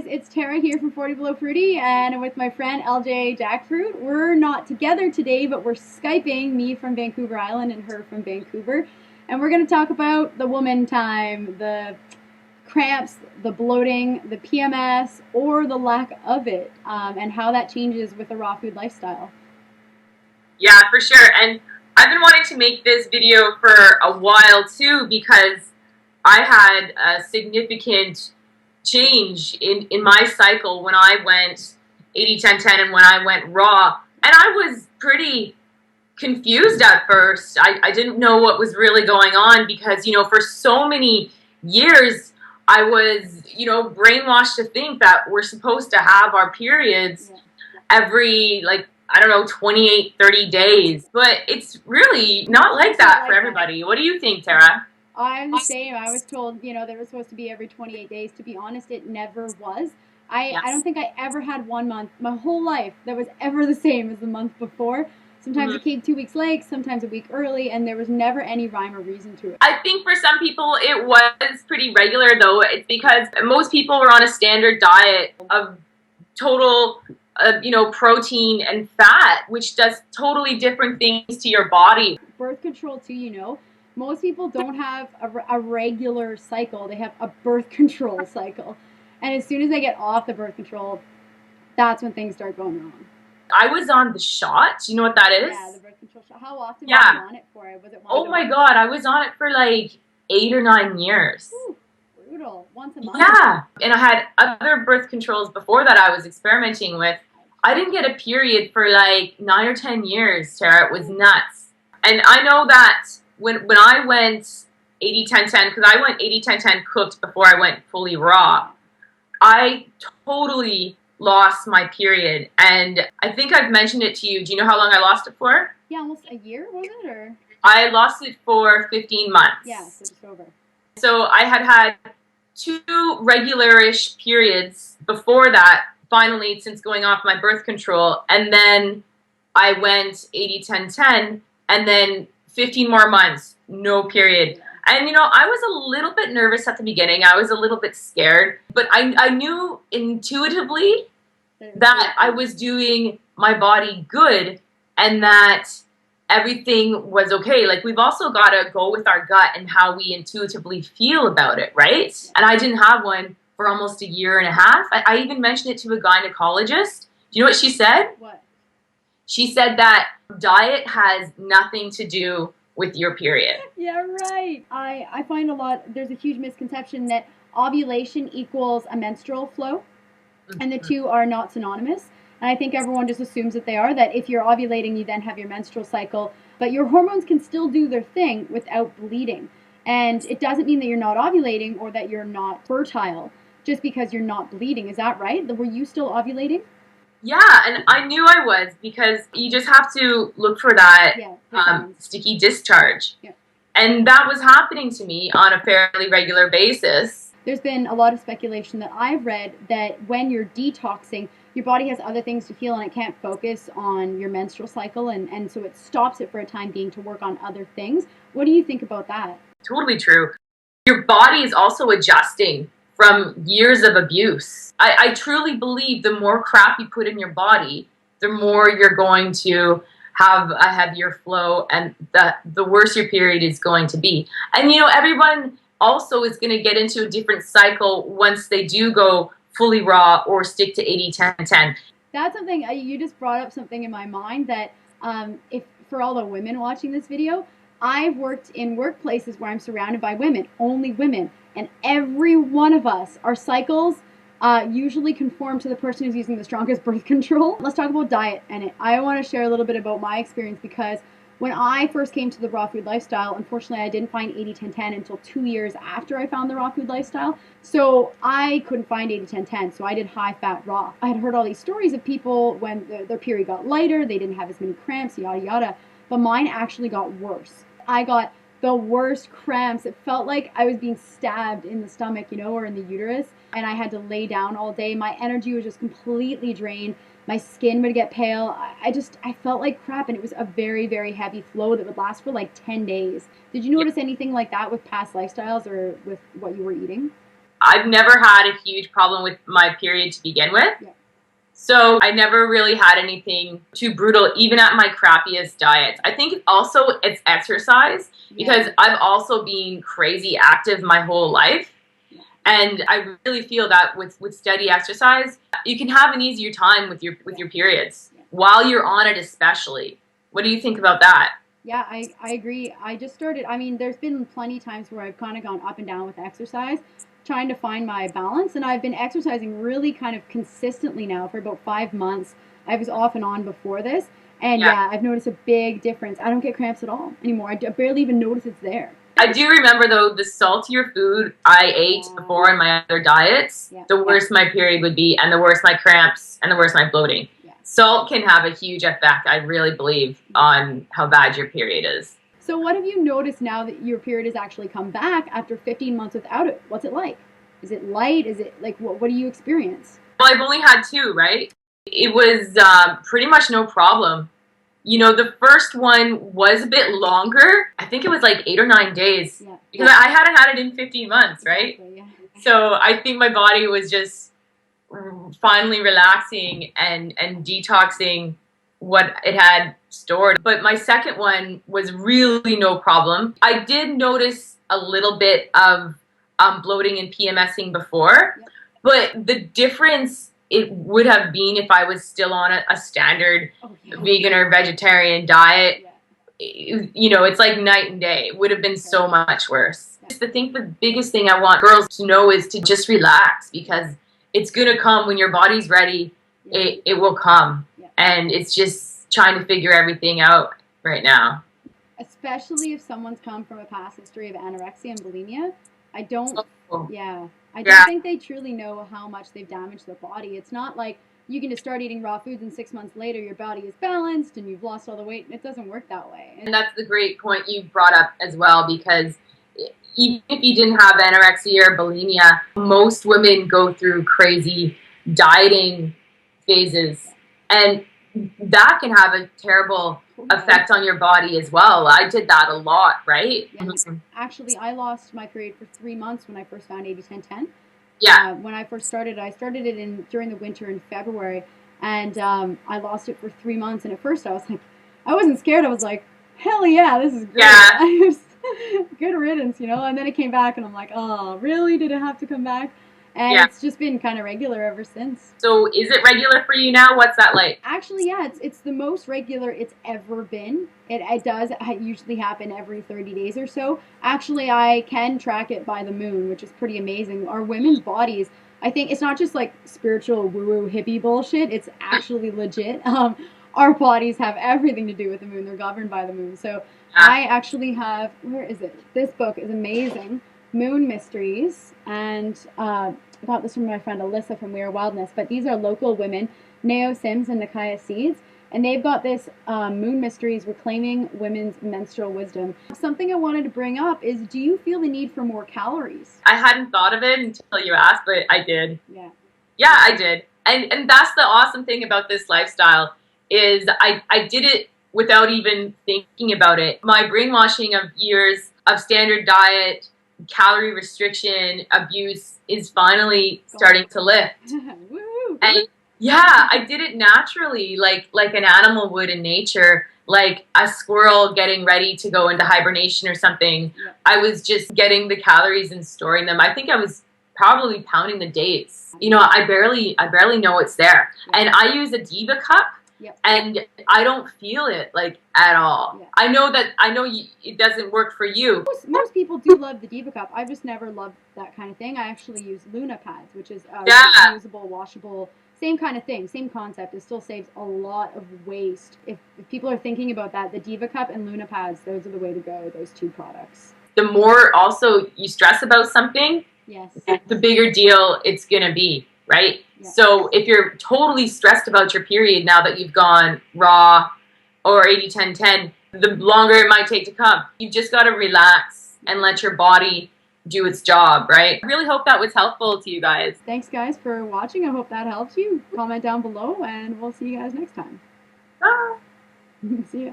it's Tarah here from 40 Below Fruity, and with my friend LJ Jackfruit. We're not together today, but we're Skyping, me from Vancouver Island and her from Vancouver. And we're going to talk about the woman time, the cramps, the bloating, the PMS, or the lack of it, and how that changes with a raw food lifestyle. Yeah, for sure. And I've been wanting to make this video for a while too, because I had a significant change in my cycle when I went 80-10-10 and when I went raw. And I was pretty confused at first. I didn't know what was really going on because, for so many years I was, brainwashed to think that we're supposed to have our periods every, 28, 30 days. But it's really not like that for everybody. What do you think, Tarah? I'm the same. I was told, they were supposed to be every 28 days. To be honest, it never was. I don't think I ever had 1 month, my whole life, that was ever the same as the month before. Sometimes it came 2 weeks late, sometimes a week early, and there was never any rhyme or reason to it. I think for some people it was pretty regular, though. It's because most people were on a standard diet of total, protein and fat, which does totally different things to your body. Birth control, too, most people don't have a regular cycle. They have a birth control cycle. And as soon as they get off the birth control, that's when things start going wrong. I was on the shot. Do you know what that is? Yeah, the birth control shot. How often were you on it for? Was it oh my God, I was on it for like 8 or 9 years. Ooh, brutal. Once a month? Yeah. And I had other birth controls before that I was experimenting with. I didn't get a period for like 9 or 10 years, Tarah. It was nuts. And I know that when I went 80-10-10, because I went 80-10-10 cooked before I went fully raw, I totally lost my period. And I think I've mentioned it to you. Do you know how long I lost it for? Yeah, almost a year, was it? Or I lost it for 15 months. Yeah, so just over. So I had 2 regular-ish periods before that, finally, since going off my birth control. And then I went 80-10-10, and then 15 more months, no period. And, I was a little bit nervous at the beginning. I was a little bit scared. But I knew intuitively that I was doing my body good and that everything was okay. Like, we've also got to go with our gut and how we intuitively feel about it, right? And I didn't have one for almost a year and a half. I even mentioned it to a gynecologist. Do you know what she said? What? She said that diet has nothing to do with your period. Yeah, right. I find there's a huge misconception that ovulation equals a menstrual flow, and the two are not synonymous. And I think everyone just assumes that they are, that if you're ovulating, you then have your menstrual cycle, but your hormones can still do their thing without bleeding. And it doesn't mean that you're not ovulating or that you're not fertile just because you're not bleeding. Is that right? Were you still ovulating? Yeah, and I knew I was, because you just have to look for that sticky discharge. Yeah. And that was happening to me on a fairly regular basis. There's been a lot of speculation that I've read that when you're detoxing, your body has other things to feel and it can't focus on your menstrual cycle, and so it stops it for a time being to work on other things. What do you think about that? Totally true. Your body is also adjusting from years of abuse. I truly believe the more crap you put in your body, the more you're going to have a heavier flow, and the worse your period is going to be. And everyone also is going to get into a different cycle once they do go fully raw or stick to 80-10-10. That's something, you just brought up something in my mind that if for all the women watching this video, I've worked in workplaces where I'm surrounded by women, only women, and every one of us, our cycles usually conform to the person who's using the strongest birth control. Let's talk about diet, and I want to share a little bit about my experience, because when I first came to the raw food lifestyle, unfortunately I didn't find 80-10-10 until 2 years after I found the raw food lifestyle. So I couldn't find 80-10-10, so I did high fat raw. I had heard all these stories of people when their period got lighter, they didn't have as many cramps, yada yada, but mine actually got worse. I got the worst cramps. It felt like I was being stabbed in the stomach, or in the uterus, and I had to lay down all day. My energy was just completely drained. My skin would get pale. I felt like crap, and it was a very, very heavy flow that would last for like 10 days. Did you notice anything like that with past lifestyles or with what you were eating? I've never had a huge problem with my period to begin with. Yeah. So I never really had anything too brutal, even at my crappiest diets. I think also it's exercise, because I've also been crazy active my whole life. And I really feel that with steady exercise, you can have an easier time with your periods while you're on it, especially. What do you think about that? Yeah, I agree. I just started, I mean, there's been plenty of times where I've kind of gone up and down with exercise, trying to find my balance. And I've been exercising really kind of consistently now for about 5 months. I was off and on before this. And yeah, I've noticed a big difference. I don't get cramps at all anymore. I barely even notice it's there. I do remember, though, the saltier food I ate before in my other diets, the worse my period would be, and the worse my cramps, and the worse my bloating. Salt can have a huge effect, I really believe, on how bad your period is. So what have you noticed now that your period has actually come back after 15 months without it? What's it like? Is it light? Is it like, what do you experience? Well, I've only had 2, right? It was pretty much no problem. You know, the first one was a bit longer. I think it was like 8 or 9 days. Yeah. Because I hadn't had it in 15 months, right? Exactly, yeah. So I think my body was just finally relaxing and detoxing what it had stored. But my second one was really no problem. I did notice a little bit of bloating and PMSing before, but the difference it would have been if I was still on a standard vegan or vegetarian diet. You know, it's like night and day. It would have been so much worse. I think the biggest thing I want girls to know is to just relax, because it's going to come when your body's ready. It will come. And it's just trying to figure everything out right now. Especially if someone's come from a past history of anorexia and bulimia. I don't think they truly know how much they've damaged their body. It's not like you can just start eating raw foods and 6 months later your body is balanced and you've lost all the weight. It doesn't work that way. And that's the great point you brought up as well, because even if you didn't have anorexia or bulimia, most women go through crazy dieting phases, and that can have a terrible effect on your body as well. I did that a lot, right? Yeah. Actually, I lost my period for 3 months when I first found 80-10-10. Yeah. When I first started, I started it during the winter in February, and I lost it for 3 months. And at first, I was like, I wasn't scared. I was like, hell yeah, this is great. Yeah. Good riddance, you know. And then it came back, and I'm like, oh, really? Did it have to come back? And it's just been kind of regular ever since. So is it regular for you now? What's that like? Actually, yeah, it's the most regular it's ever been. It does usually happen every 30 days or so. Actually, I can track it by the moon, which is pretty amazing. Our women's bodies, I think it's not just like spiritual woo-woo hippie bullshit. It's actually legit. Our bodies have everything to do with the moon. They're governed by the moon. So I actually have, where is it? This book is amazing. Moon Mysteries, and I got this from my friend Alyssa from We Are Wildness, but these are local women, Nao Sims and Nakaya Seeds, and they've got this Moon Mysteries Reclaiming Women's Menstrual Wisdom. Something I wanted to bring up is, do you feel the need for more calories? I hadn't thought of it until you asked, but I did. Yeah. Yeah, I did. And that's the awesome thing about this lifestyle, is I did it without even thinking about it. My brainwashing of years of standard diet, calorie restriction, abuse is finally starting to lift. And yeah, I did it naturally, like an animal would in nature, like a squirrel getting ready to go into hibernation or something. I was just getting the calories and storing them. I think I was probably pounding the dates. You know, I barely know it's there. And I use a Diva cup. And I don't feel it like at all. I know it doesn't work for you. Most people do love the Diva cup. I've just never loved that kind of thing. I actually use Luna pads, which is reusable, washable, same kind of thing, same concept. It still saves a lot of waste. If people are thinking about that, the Diva cup and Luna pads, those are the way to go, those 2 products. The more also you stress about something, the bigger deal it's going to be. Right? So if you're totally stressed about your period now that you've gone raw or 80-10-10, the longer it might take to come. You've just got to relax and let your body do its job, right? I really hope that was helpful to you guys. Thanks, guys, for watching. I hope that helps you. Comment down below, and we'll see you guys next time. Bye. See ya.